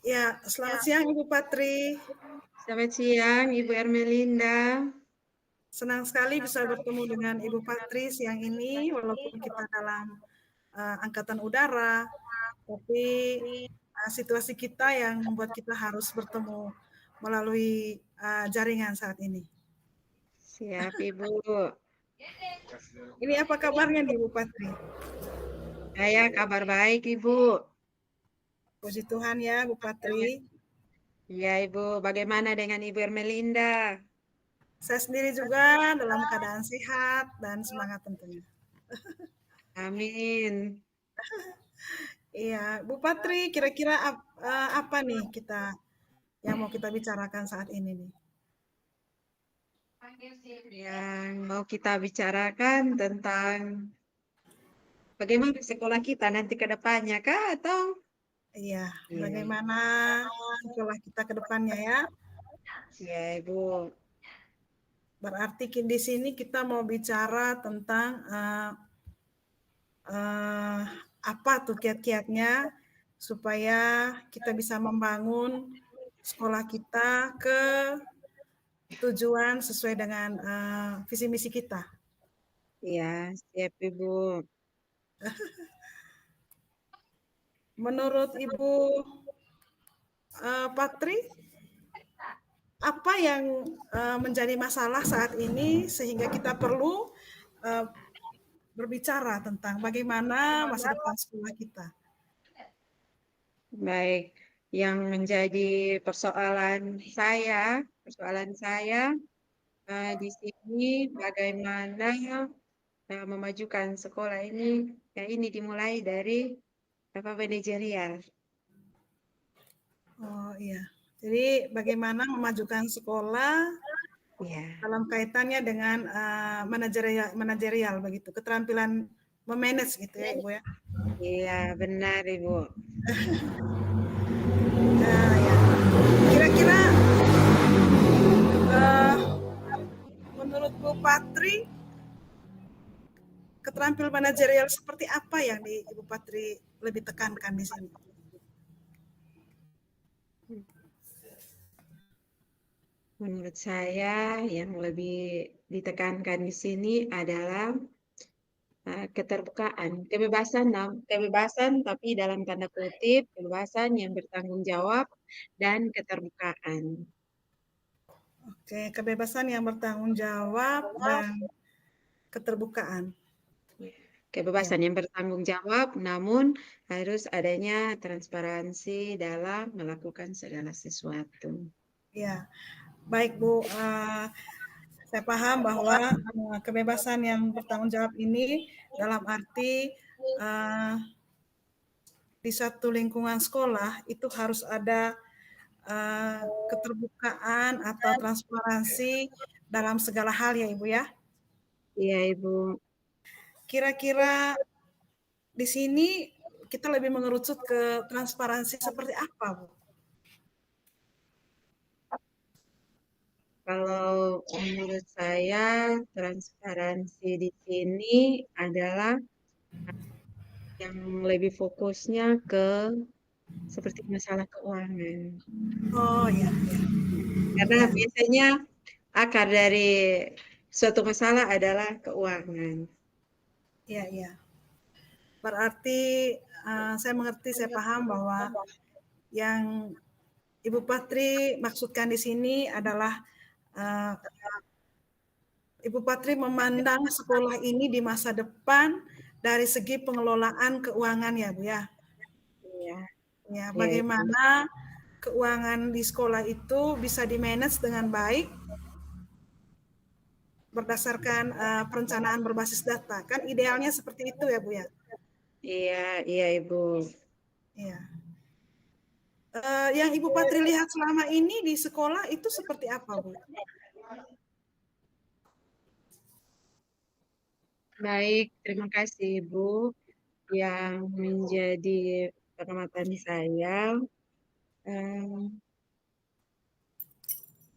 Ya, selamat siang Ibu Patri. Selamat siang, Ibu Ermelinda. Senang sekali bisa bertemu dengan Ibu Patri siang ini, walaupun kita dalam angkatan udara, tapi situasi kita yang membuat kita harus bertemu melalui jaringan saat ini. Siap, Ibu. Ini apa kabarnya nih Ibu Patri? Saya kabar baik, Ibu. Puji Tuhan ya Bu Patri. Ya, Ibu. Bagaimana dengan Ibu Ermelinda? Saya sendiri juga dalam keadaan sehat dan semangat tentunya. Amin. Iya, Bu Patri, kira-kira apa nih yang mau kita bicarakan saat ini nih? Yang mau kita bicarakan tentang bagaimana sekolah kita nanti ke depannya, Kak? Atau? Iya, Iya, bagaimana sekolah kita ke depannya ya? ya, Ibu. Berarti di sini kita mau bicara tentang uh, apa tuh kiat-kiatnya supaya kita bisa membangun sekolah kita ke tujuan sesuai dengan visi misi kita. Ya, siap, Ibu. Menurut Ibu Patri, apa yang menjadi masalah saat ini sehingga kita perlu uh, berbicara tentang bagaimana masa depan sekolah kita? Baik, yang menjadi persoalan saya di sini bagaimana memajukan sekolah ini. Ya, ini dimulai dari manajerial. Oh iya, jadi bagaimana memajukan sekolah Ya, dalam kaitannya dengan manajerial, manajerial begitu, keterampilan memanage gitu ya Ibu ya. iya benar Ibu. Nah, ya. Kira-kira uh, menurut Bu Patri, keterampilan manajerial seperti apa yang di Ibu Patri lebih tekankan di sini? Menurut saya yang lebih ditekankan di sini adalah keterbukaan, kebebasan tapi dalam tanda kutip kebebasan yang bertanggung jawab dan keterbukaan. Oke, kebebasan yang bertanggung jawab dan keterbukaan. Ya, Kebebasan yang bertanggung jawab, namun harus adanya transparansi dalam melakukan segala sesuatu. ya. Baik Bu, saya paham bahwa kebebasan yang bertanggung jawab ini dalam arti uh, di satu lingkungan sekolah itu harus ada keterbukaan atau transparansi dalam segala hal ya Ibu ya. Iya, Ibu. Kira-kira di sini kita lebih mengerucut ke transparansi seperti apa Bu? Kalau menurut saya, transparansi di sini adalah yang lebih fokusnya ke seperti masalah keuangan. Oh ya, Karena ya, biasanya akar dari suatu masalah adalah keuangan. ya, ya. Berarti saya mengerti, saya paham bahwa yang Ibu Patri maksudkan di sini adalah uh, Ibu Patri memandang sekolah ini di masa depan dari segi pengelolaan keuangan ya Bu ya. Iya, Ya, iya, Ibu. bagaimana keuangan di sekolah itu bisa di-manage dengan baik berdasarkan perencanaan berbasis data. Kan idealnya seperti itu ya Bu ya. Iya, iya, Ibu. Iya. Yang Ibu Patri lihat selama ini di sekolah itu seperti apa Bu? Baik, terima kasih Ibu yang menjadi pengamatan saya. em,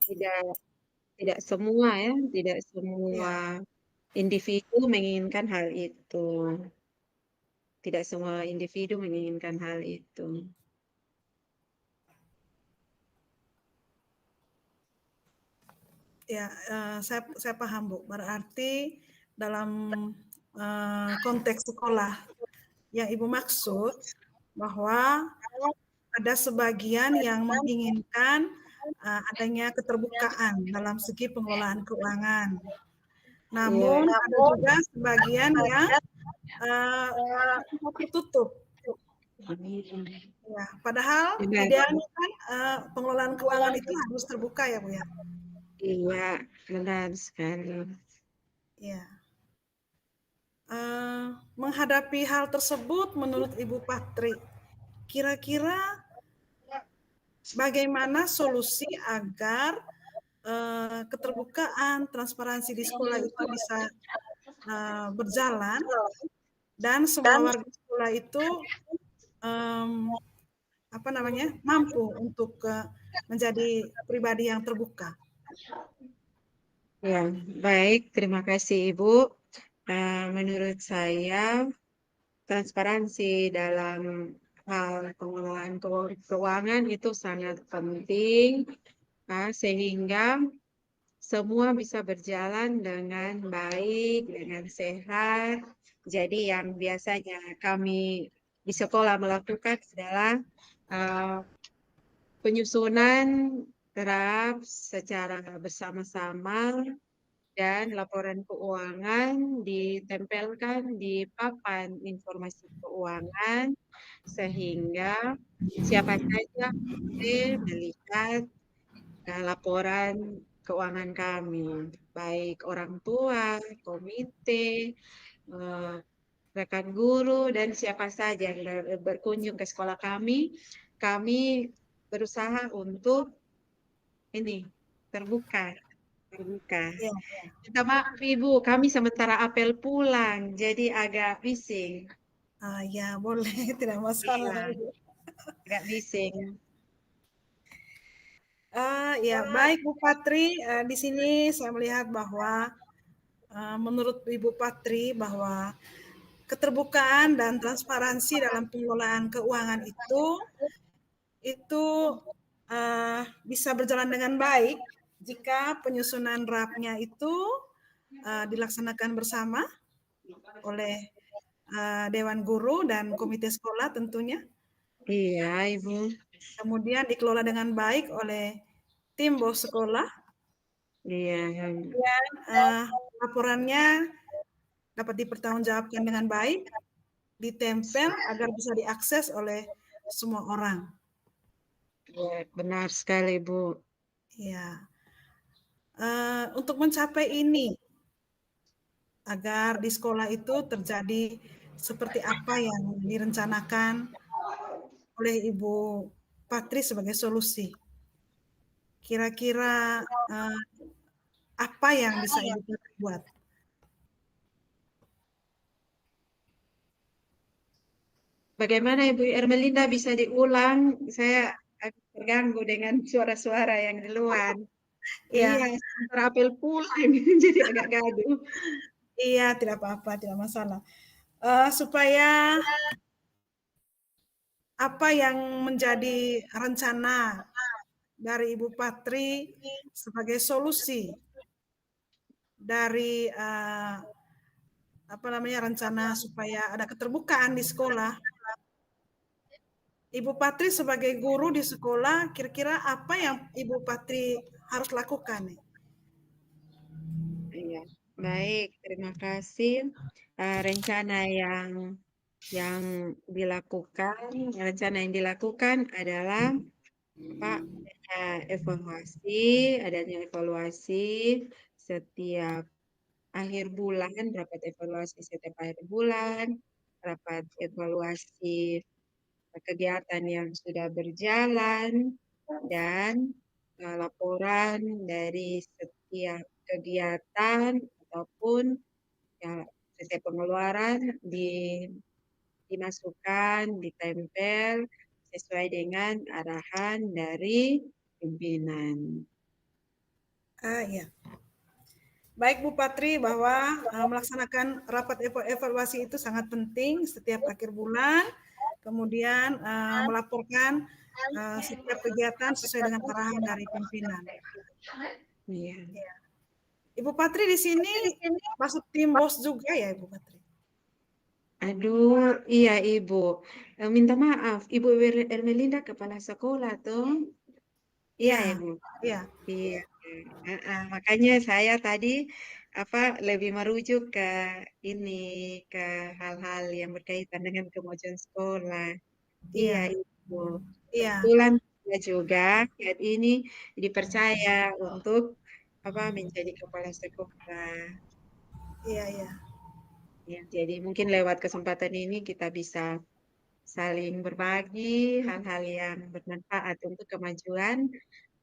tidak tidak semua ya, tidak semua Iya. individu menginginkan hal itu. Tidak semua individu menginginkan hal itu. Ya, saya paham, Bu. Berarti dalam konteks sekolah yang Ibu maksud bahwa ada sebagian yang menginginkan adanya keterbukaan dalam segi pengelolaan keuangan. Iya, Namun ada juga sebagian yang tertutup. Ya, padahal benar. idealnya kan pengelolaan keuangan itu harus terbuka ya, Bu ya. Iya, benar sekali. Ya. Menghadapi hal tersebut menurut Ibu Patri, kira-kira bagaimana solusi agar keterbukaan, transparansi di sekolah itu bisa berjalan dan semua warga sekolah itu mampu untuk menjadi pribadi yang terbuka. Ya, baik. Terima kasih Ibu. Menurut saya, transparansi dalam hal pengelolaan keuangan itu sangat penting, sehingga semua bisa berjalan dengan baik, dengan sehat. Jadi yang biasanya kami di sekolah melakukan adalah uh, penyusunan draft secara bersama-sama dan laporan keuangan ditempelkan di papan informasi keuangan sehingga siapa saja boleh melihat laporan keuangan kami, baik orang tua, komite, eh, rekan guru, dan siapa saja yang berkunjung ke sekolah kami berusaha untuk ini terbuka, terbuka. Ya, Minta maaf Ibu, kami sementara apel pulang, jadi agak bising. ya boleh, tidak masalah. Iya, agak bising. Ya baik Bu Patri, di sini saya melihat bahwa menurut Ibu Patri bahwa keterbukaan dan transparansi dalam pengelolaan keuangan itu bisa berjalan dengan baik jika penyusunan draftnya itu dilaksanakan bersama oleh Dewan Guru dan Komite Sekolah tentunya. Iya, Ibu. Kemudian dikelola dengan baik oleh tim bos sekolah. Iya. Dan laporannya dapat dipertanggungjawabkan dengan baik, ditempel agar bisa diakses oleh semua orang. Ya, benar sekali, Bu. Ya, untuk mencapai ini, agar di sekolah itu terjadi seperti apa yang direncanakan oleh Ibu Patri sebagai solusi. Kira-kira apa yang bisa Ibu Patri buat? Bagaimana Ibu Ermelinda bisa diulang? Saya agak terganggu dengan suara-suara yang di luar. Iya, Ya, sementara apel pulang, jadi agak gaduh. iya tidak apa-apa, tidak masalah. Supaya apa yang menjadi rencana dari Ibu Patri sebagai solusi dari rencana supaya ada keterbukaan di sekolah. Ibu Patri sebagai guru di sekolah, kira-kira apa yang Ibu Patri harus lakukan nih? Iya, baik. Terima kasih. Rencana yang dilakukan, rencana yang dilakukan adalah Pak, adanya evaluasi setiap akhir bulan, rapat evaluasi setiap akhir bulan, rapat evaluasi kegiatan yang sudah berjalan, dan laporan dari setiap kegiatan ataupun ya, setiap pengeluaran dimasukkan, ditempel sesuai dengan arahan dari pimpinan. Ya. Baik Bu Patri, bahwa melaksanakan rapat evaluasi itu sangat penting setiap akhir bulan, kemudian melaporkan setiap kegiatan sesuai dengan arahan dari pimpinan. Iya. Iya. Ibu Patri di sini masuk tim BOS juga ya, Ibu Patri? Aduh, iya Ibu. Minta maaf, Ibu Ermelinda kepala sekolah tuh. Iya Iya, Ibu. iya, Iya. Makanya saya tadi apa lebih merujuk ke ini ke hal-hal yang berkaitan dengan kemajuan sekolah. Iya iya, Ibu. iya, Kebetulan saya juga saat ini dipercaya untuk apa menjadi kepala sekolah. iya, iya, Ya, jadi mungkin lewat kesempatan ini kita bisa saling berbagi hal-hal yang bermanfaat untuk kemajuan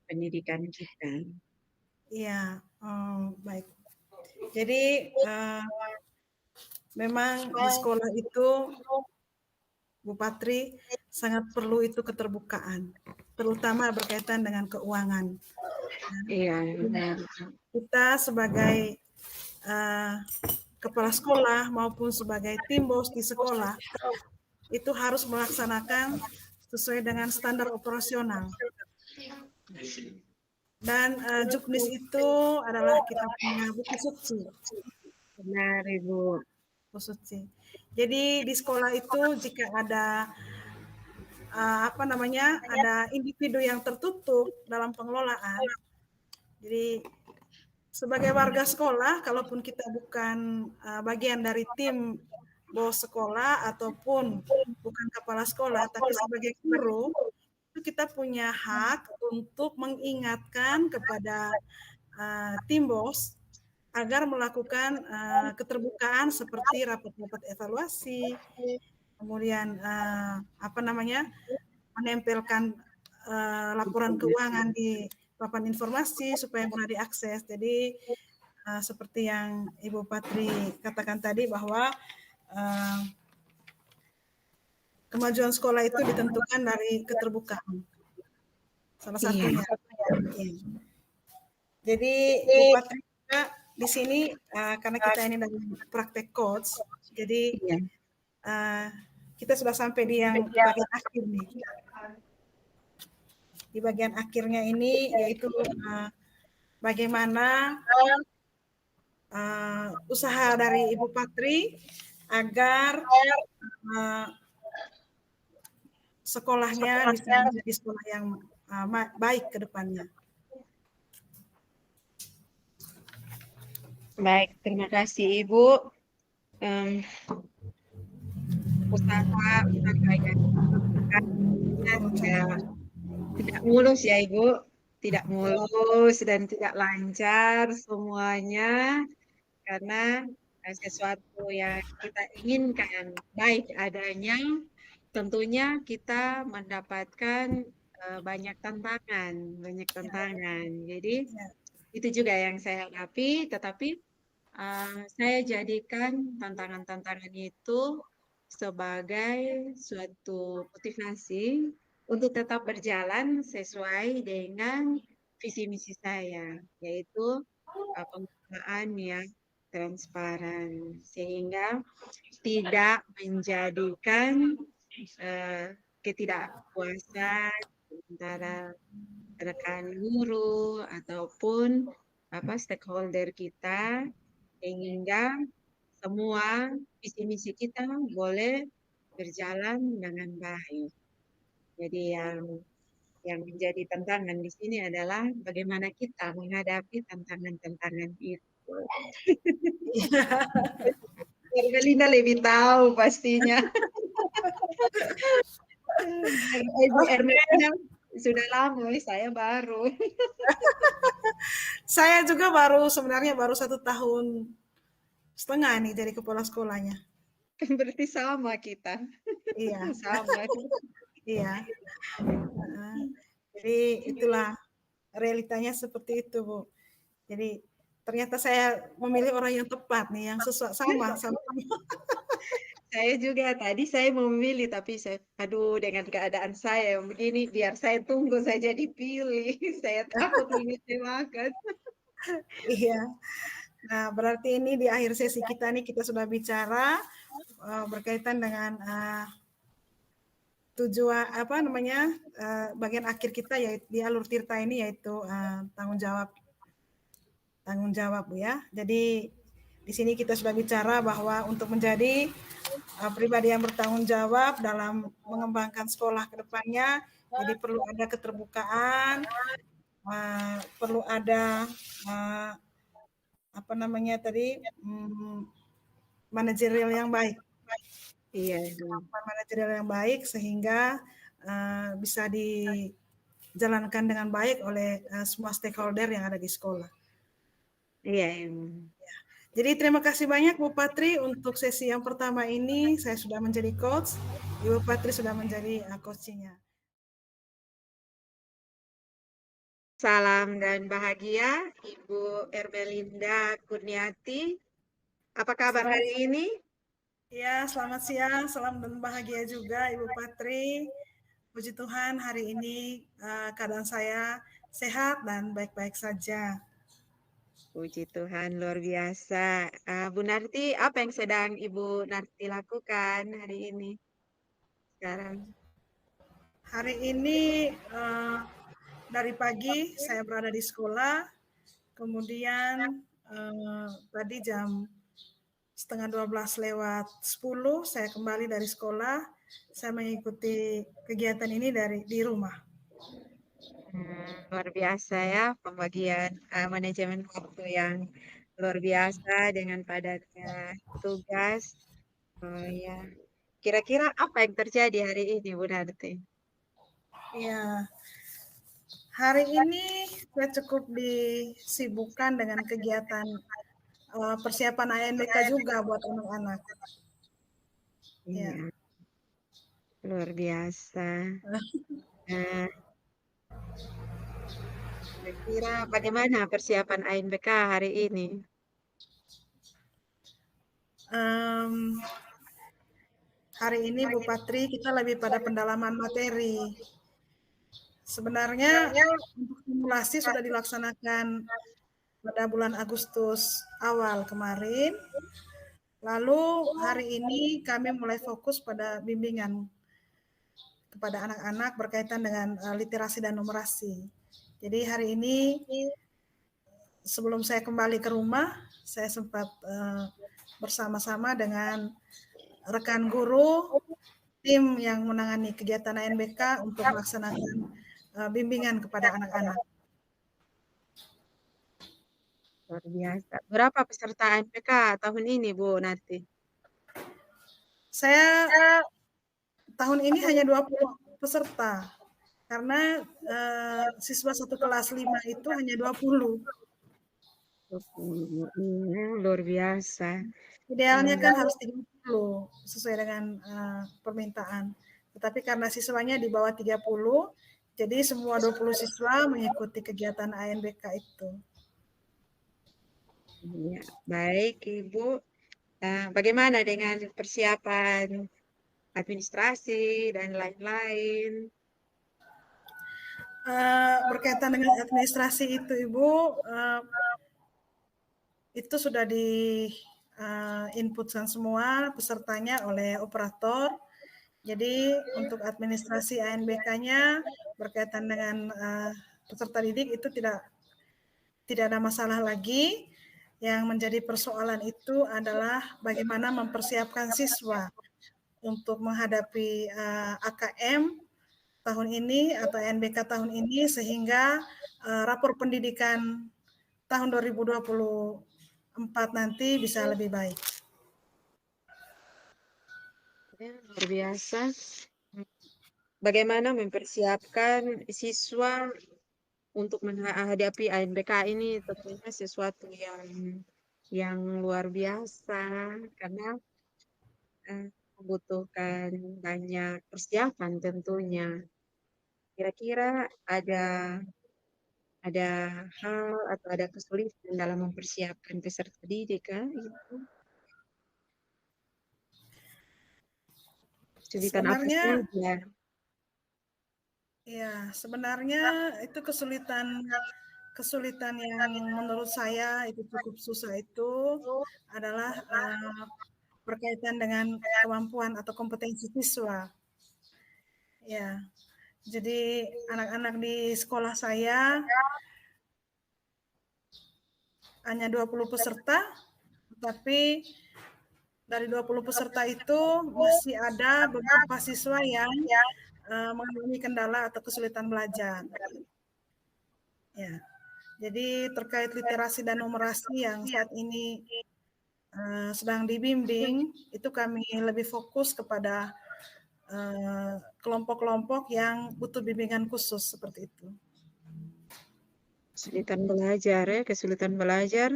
pendidikan kita. iya. Baik. Jadi memang di sekolah itu Bu Patri sangat perlu itu keterbukaan, terutama berkaitan dengan keuangan. Iya, benar. Kita sebagai uh, kepala sekolah maupun sebagai tim BOS di sekolah itu harus melaksanakan sesuai dengan standar operasional. Dan juknis itu adalah kita punya buku suci. Benar, Ibu. Buku suci. Jadi di sekolah itu jika ada ada individu yang tertutup dalam pengelolaan. Jadi sebagai warga sekolah, kalaupun kita bukan bagian dari tim BOS sekolah ataupun bukan kepala sekolah, tapi sebagai guru, itu kita punya hak untuk mengingatkan kepada tim BOS agar melakukan keterbukaan seperti rapat-rapat evaluasi, kemudian menempelkan laporan keuangan di papan informasi supaya mudah diakses. Jadi seperti yang Ibu Patri katakan tadi bahwa kemajuan sekolah itu ditentukan dari keterbukaan. Salah Iya. satunya. Jadi Bu Patri juga di sini karena kita ini dari praktek coach, jadi Iya. kita sudah sampai di yang bagian akhir nih. Di bagian akhirnya ini yaitu bagaimana usaha dari Ibu Patri agar sekolahnya bisa menjadi sekolah yang baik ke depannya. Baik, terima kasih Ibu. Usaha yang tidak mulus ya Ibu, tidak mulus dan tidak lancar semuanya karena sesuatu yang kita inginkan baik adanya, tentunya kita mendapatkan banyak tantangan, banyak tantangan. Jadi itu juga yang saya hadapi, tetapi saya jadikan tantangan-tantangan itu sebagai suatu motivasi untuk tetap berjalan sesuai dengan visi misi saya, yaitu pengelolaan yang transparan, sehingga tidak menjadikan ketidakpuasan antara rekan guru ataupun stakeholder kita, sehingga semua visi misi kita boleh berjalan dengan baik. Jadi yang menjadi tantangan di sini adalah bagaimana kita menghadapi tantangan-tantangan itu. Ermelinda lebih tahu pastinya. Ibu Ermelinda sudah lama, saya baru. Saya juga sebenarnya baru 1,5 tahun nih jadi kepala sekolahnya. Berarti sama kita. Iya. Sama. Iya. Jadi itulah realitanya seperti itu, Bu. Jadi ternyata saya memilih orang yang tepat nih, yang sesuai sama. Saya juga tadi saya mau memilih, tapi aduh dengan keadaan saya yang begini, biar saya tunggu saja dipilih. Saya takut mengecewakan. Iya. Nah, berarti ini di akhir sesi kita nih kita sudah bicara berkaitan dengan tujuan bagian akhir kita yaitu di alur tirta ini yaitu tanggung jawab tanggung jawab, Bu, ya. Jadi di sini kita sudah bicara bahwa untuk menjadi pribadi yang bertanggung jawab dalam mengembangkan sekolah ke depannya, jadi perlu ada keterbukaan, perlu ada apa namanya tadi manajerial yang baik, Iya, kemampuan manajerial yang baik sehingga bisa dijalankan dengan baik oleh semua stakeholder yang ada di sekolah. iya. Jadi terima kasih banyak Bu Patri untuk sesi yang pertama ini. Saya sudah menjadi coach, Ibu Patri sudah menjadi coachnya. Salam dan bahagia, Ibu Ermelinda Kurniati. Apa kabar Selamat, hari ini? ya, selamat siang, salam dan bahagia juga Ibu Patri. Puji Tuhan hari ini keadaan saya sehat dan baik-baik saja. Puji Tuhan, luar biasa. Bu Narti, apa yang sedang Ibu Narti lakukan hari ini? Sekarang. Hari ini dari pagi saya berada di sekolah, kemudian tadi jam setengah 12 lewat 10 saya kembali dari sekolah. Saya mengikuti kegiatan ini di rumah. Luar biasa ya pembagian manajemen waktu yang luar biasa dengan padatnya tugas. Oh ya, kira-kira apa yang terjadi hari ini, Bu Narti? Ya, hari ini saya cukup disibukkan dengan kegiatan persiapan ANBK juga buat anak-anak. Ya. Iya, luar biasa. Nah, kira-kira bagaimana persiapan ANBK hari ini? Hari ini Bu Patri kita lebih pada pendalaman materi. Sebenarnya untuk simulasi sudah dilaksanakan pada bulan Agustus awal kemarin. Lalu hari ini kami mulai fokus pada bimbingan kepada anak-anak berkaitan dengan literasi dan numerasi. Jadi hari ini sebelum saya kembali ke rumah, saya sempat bersama-sama dengan rekan guru tim yang menangani kegiatan ANBK untuk melaksanakan bimbingan kepada anak-anak. Luar biasa. Berapa peserta ANBK tahun ini, Bu Narti? Saya tahun ini hanya 20 peserta karena siswa satu kelas 5 itu hanya 20. Luar biasa. Idealnya kan harus 30 sesuai dengan permintaan. Tetapi karena siswanya di bawah 30, jadi semua 20 siswa mengikuti kegiatan ANBK itu. Ya, baik, Ibu. Bagaimana dengan persiapan administrasi dan lain-lain? Berkaitan dengan administrasi itu, Ibu, itu sudah di inputkan semua pesertanya oleh operator. Jadi untuk administrasi ANBK-nya berkaitan dengan peserta didik itu tidak ada masalah lagi. Yang menjadi persoalan itu adalah bagaimana mempersiapkan siswa untuk menghadapi AKM tahun ini atau ANBK tahun ini sehingga rapor pendidikan tahun 2024 nanti bisa lebih baik. Ya, luar biasa. Bagaimana mempersiapkan siswa untuk menghadapi ANBK ini tentunya sesuatu yang luar biasa karena membutuhkan banyak persiapan tentunya. Kira-kira ada hal atau ada kesulitan dalam mempersiapkan peserta didik kan? Itu kesulitan apa Sebenarnya saja? ya, sebenarnya itu kesulitan yang menurut saya itu cukup susah itu adalah berkaitan dengan kemampuan atau kompetensi siswa. Ya, jadi anak-anak di sekolah saya hanya 20 peserta, tapi dari 20 peserta itu masih ada beberapa siswa yang mengalami kendala atau kesulitan belajar. Ya. Jadi terkait literasi dan numerasi yang saat ini sedang dibimbing, itu kami lebih fokus kepada kelompok-kelompok yang butuh bimbingan khusus seperti itu. Kesulitan belajar ya, kesulitan belajar.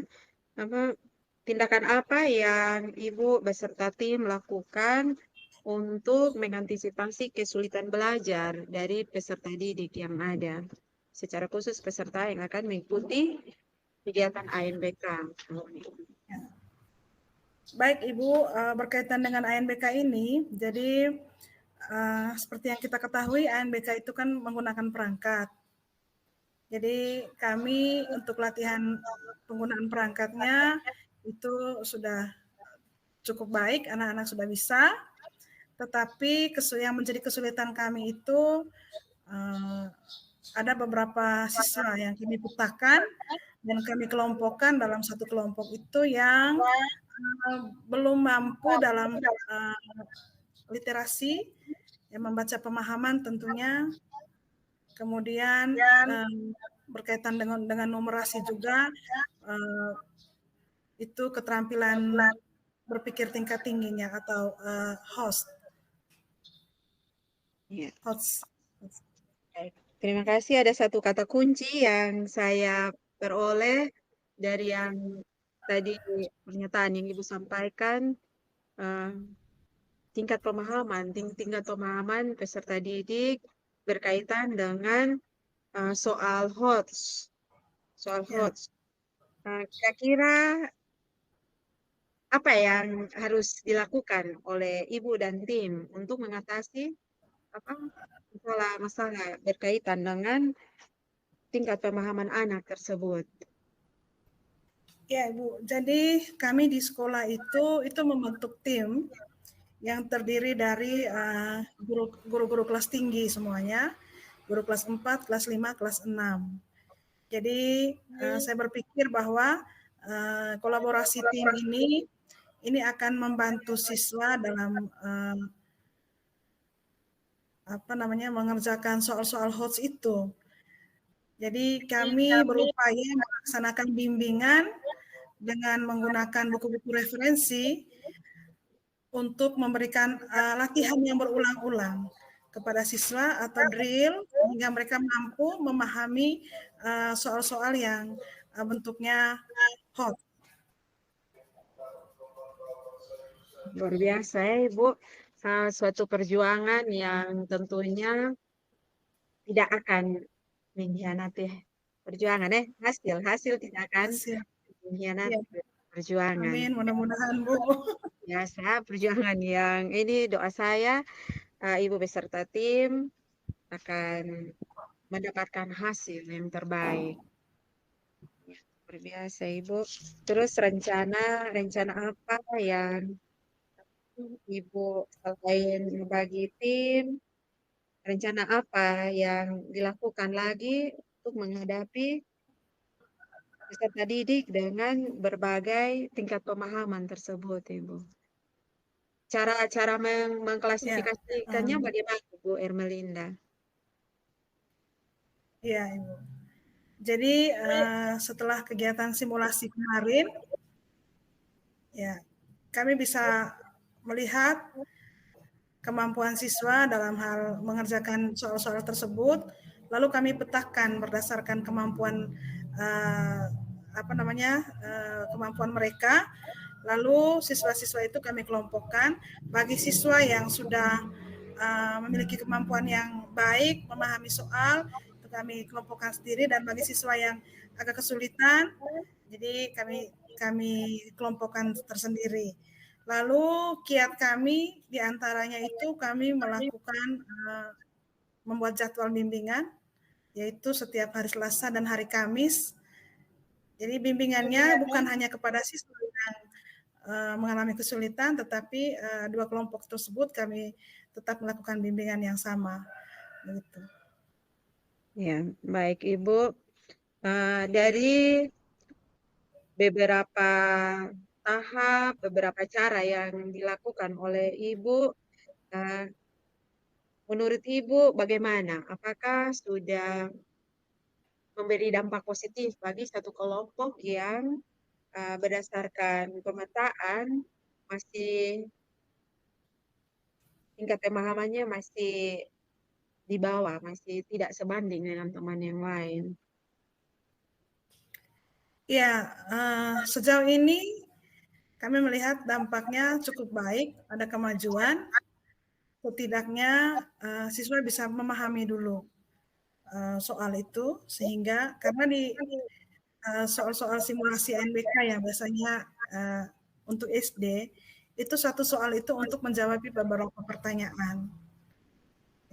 Tindakan apa yang Ibu beserta tim lakukan untuk mengantisipasi kesulitan belajar dari peserta didik yang ada? Secara khusus peserta yang akan mengikuti kegiatan ANBK. Baik Ibu, berkaitan dengan ANBK ini, jadi seperti yang kita ketahui ANBK itu kan menggunakan perangkat. Jadi kami untuk latihan penggunaan perangkatnya itu sudah cukup baik, anak-anak sudah bisa. Tetapi yang menjadi kesulitan kami itu ada beberapa siswa yang kami petakan dan kami kelompokkan dalam satu kelompok itu yang belum mampu dalam literasi, yang membaca pemahaman tentunya, kemudian berkaitan dengan numerasi juga, itu keterampilan berpikir tingkat tingginya atau host. Ya. Host. Terima kasih. Ada satu kata kunci yang saya peroleh dari yang tadi pernyataan yang Ibu sampaikan, tingkat pemahaman peserta didik berkaitan dengan soal HOTS. Kira-kira apa yang harus dilakukan oleh Ibu dan tim untuk mengatasi masalah berkaitan dengan tingkat pemahaman anak tersebut? Ya, Bu. Jadi kami di sekolah itu membentuk tim yang terdiri dari guru-guru kelas tinggi semuanya, guru kelas 4, kelas 5, kelas 6. Jadi saya berpikir bahwa kolaborasi tim ini akan membantu siswa dalam mengerjakan soal-soal HOTS itu. Jadi kami berupaya melaksanakan bimbingan dengan menggunakan buku-buku referensi untuk memberikan latihan yang berulang-ulang kepada siswa atau drill hingga mereka mampu memahami soal-soal yang bentuknya hot. Luar biasa ya Ibu, suatu perjuangan yang tentunya tidak akan mengkhianati perjuangan hasil tidak akan Hasil. Ya. mengkhianati perjuangan. Amin, mudah-mudahan Bu. Biasa perjuangan yang ini doa saya Ibu beserta tim akan mendapatkan hasil yang terbaik. Luar biasa Ibu. Terus rencana apa yang Ibu selain bagi tim, rencana apa yang dilakukan lagi untuk menghadapi peserta didik dengan berbagai tingkat pemahaman tersebut, Ibu? Cara Ya, mengklasifikasikannya bagaimana, Bu Ermelinda? ya Ibu. Jadi setelah kegiatan simulasi kemarin, ya kami bisa melihat kemampuan siswa dalam hal mengerjakan soal-soal tersebut, lalu kami petakan berdasarkan kemampuan kemampuan mereka, lalu siswa-siswa itu kami kelompokkan. Bagi siswa yang sudah memiliki kemampuan yang baik memahami soal, itu kami kelompokkan sendiri, dan bagi siswa yang agak kesulitan, jadi kami kelompokkan tersendiri. Lalu kiat kami diantaranya itu kami melakukan membuat jadwal bimbingan, yaitu setiap hari Selasa dan hari Kamis. Jadi bimbingannya bukan hanya kepada siswa yang mengalami kesulitan, tetapi dua kelompok tersebut kami tetap melakukan bimbingan yang sama. Begitu. Ya, baik Ibu. Dari beberapa tahap, beberapa cara yang dilakukan oleh Ibu. Eee, Menurut Ibu bagaimana? Apakah sudah memberi dampak positif bagi satu kelompok yang, berdasarkan pemetaan masih tingkat pemahamannya masih di bawah, masih tidak sebanding dengan teman yang lain? Ya, sejauh ini kami melihat dampaknya cukup baik, ada kemajuan, setidaknya siswa bisa memahami dulu soal itu, sehingga karena di soal-soal simulasi NBK yang biasanya uh, untuk SD, itu satu soal itu untuk menjawab beberapa pertanyaan.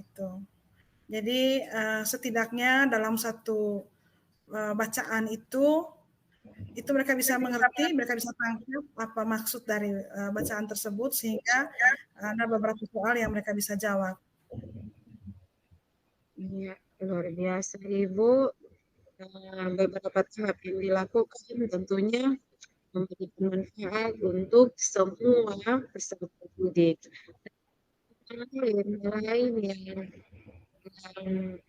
Itu. Jadi setidaknya dalam satu bacaan itu mereka bisa mengerti, mereka bisa tangkap apa maksud dari bacaan tersebut sehingga ada beberapa soal yang mereka bisa jawab. Iya, luar biasa Ibu. Beberapa tahap yang dilakukan tentunya memberikan manfaat untuk semua peserta didik. Yang lain yang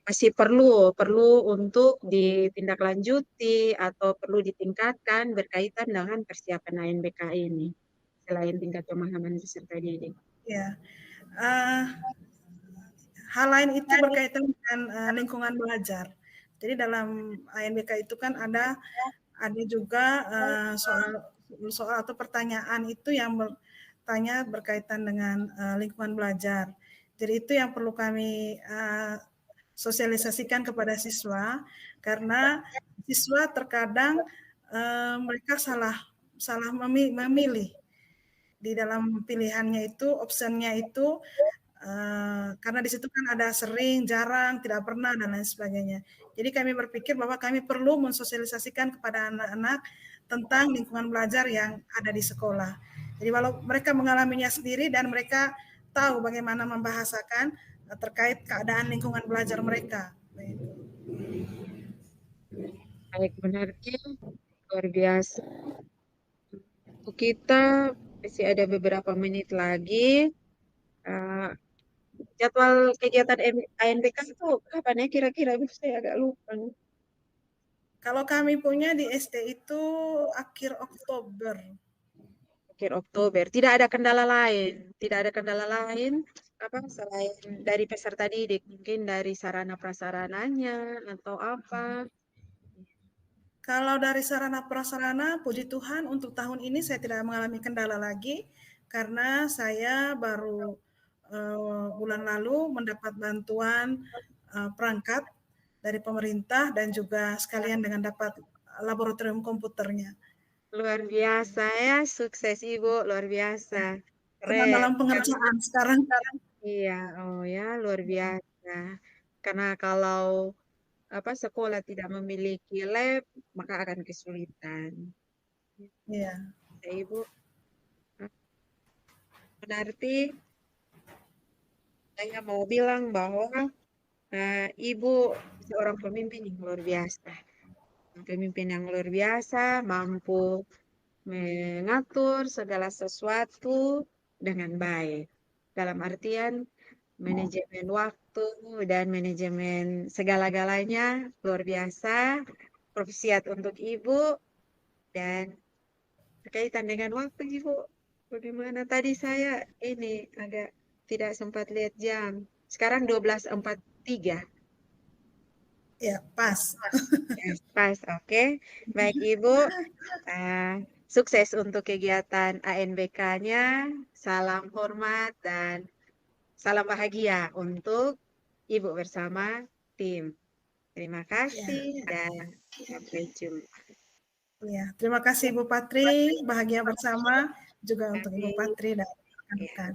masih perlu perlu untuk ditindaklanjuti atau perlu ditingkatkan berkaitan dengan persiapan ANBK ini, selain tingkat pemahaman peserta didik. Ya, uh, hal lain itu berkaitan dengan lingkungan belajar. Jadi dalam ANBK itu kan ada juga soal atau pertanyaan itu yang bertanya berkaitan dengan lingkungan belajar. Jadi itu yang perlu kami sosialisasikan kepada siswa karena siswa terkadang mereka salah memilih di dalam pilihannya itu, optionnya itu karena di situ kan ada sering, jarang, tidak pernah, dan lain sebagainya. Jadi kami berpikir bahwa kami perlu mensosialisasikan kepada anak-anak tentang lingkungan belajar yang ada di sekolah. Jadi walau mereka mengalaminya sendiri dan mereka tahu bagaimana membahasakan terkait keadaan lingkungan belajar mereka. Baik, benarnya luar biasa. Untuk kita masih ada beberapa menit lagi. Uh, Jadwal kegiatan ANBK itu kapan ya kira-kira? Saya agak lupa nih. Kalau kami punya di SD itu akhir Oktober. Akhir Oktober. Tidak ada kendala lain. Tidak ada kendala lain apa selain dari peserta didik, mungkin dari sarana prasarananya atau apa. Kalau dari sarana prasarana, puji Tuhan untuk tahun ini saya tidak mengalami kendala lagi karena saya baru bulan lalu mendapat bantuan perangkat dari pemerintah dan juga sekalian dengan dapat laboratorium komputernya. Luar biasa ya, sukses Ibu, luar biasa. Sedang Keren. dalam pengerjaan sekarang. Iya, oh ya, luar biasa. Karena kalau apa sekolah tidak memiliki lab, maka akan kesulitan. Iya. Ya, Ibu, berarti saya mau bilang bahwa Ibu seorang pemimpin yang luar biasa. Pemimpin yang luar biasa, mampu mengatur segala sesuatu dengan baik. Dalam artian manajemen waktu dan manajemen segala-galanya luar biasa. Profesiat untuk Ibu. Dan berkaitan dengan waktu Ibu, bagaimana tadi saya ini agak tidak sempat lihat jam. Sekarang 12.43. Ya, pas. Ya, pas, oke. Baik Ibu, uh, sukses untuk kegiatan ANBK-nya. Salam hormat dan salam bahagia untuk Ibu bersama tim. Terima kasih Ya. dan sampai jumpa. Ya, terima kasih Ibu Patri, bahagia bersama juga Terima untuk Ibu kasih. Patri dan Ya. rekan-rekan.